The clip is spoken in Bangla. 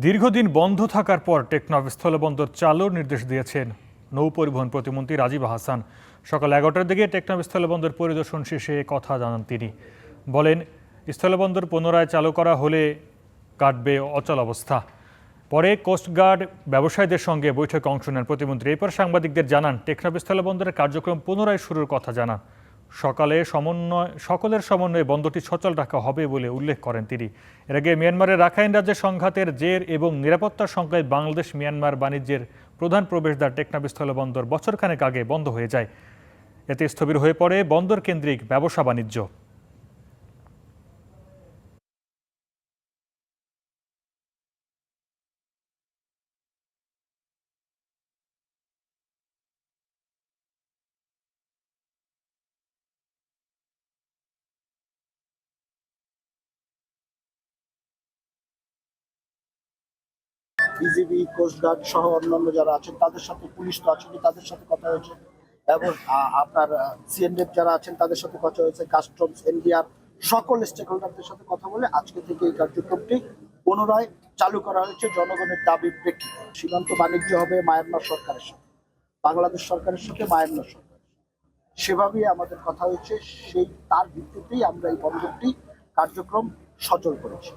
দীর্ঘদিন বন্ধ থাকার পর টেকনাফ স্থলবন্দর চালুর নির্দেশ দিয়েছেন নৌ পরিবহন প্রতিমন্ত্রী রাজীব হাসান। সকাল 11টার দিকে টেকনাফ স্থলবন্দর পরিদর্শন শেষে কথা জানান তিনি। বলেন, স্থলবন্দর পুনরায় চালু করা হলে কাটবে অচল অবস্থা। পরে কোস্টগার্ড ব্যবসায়ীদের সঙ্গে বৈঠকে অংশ নেন প্রতিমন্ত্রী। এরপর সাংবাদিকদের জানান, টেকনাফ স্থলবন্দরের কার্যক্রম পুনরায় শুরুর কথা জানান। সকলের সমন্বয়ে বন্দরটি সচল রাখা হবে বলে উল্লেখ করেন তিনি। এর আগে মিয়ানমারের রাখাইন রাজ্যের সংঘাতের জের এবং নিরাপত্তার শঙ্কায় বাংলাদেশ মিয়ানমার বাণিজ্যের প্রধান প্রবেশদ্বার টেকনাফ স্থলবন্দর বছরখানেক আগে বন্ধ হয়ে যায়। এতে স্থবির হয়ে পড়ে বন্দর কেন্দ্রিক ব্যবসা বাণিজ্য। বিজিবি, কোস্টগার্ড সহ অন্যান্য যারা আছেন তাদের সাথে, পুলিশ তো আছেন, তাদের সাথে কথা হয়েছে এবং আপনার সিএনএফ যারা আছেন তাদের সাথে কথা হয়েছে, কাস্টমস, এনডিআর সকল স্টেক হোল্ডারদের সাথে কথা বলে আজকে থেকে এই কার্যক্রমটি পুনরায় চালু করা হয়েছে জনগণের দাবির প্রেক্ষিতে। সীমান্ত বাণিজ্য হবে মায়ানমার সরকারের সাথে, বাংলাদেশ সরকারের সাথে মায়ানমার সরকার, সেভাবেই আমাদের কথা হয়েছে। তার ভিত্তিতেই আমরা এই বন্দরটি কার্যক্রম সচল করেছি।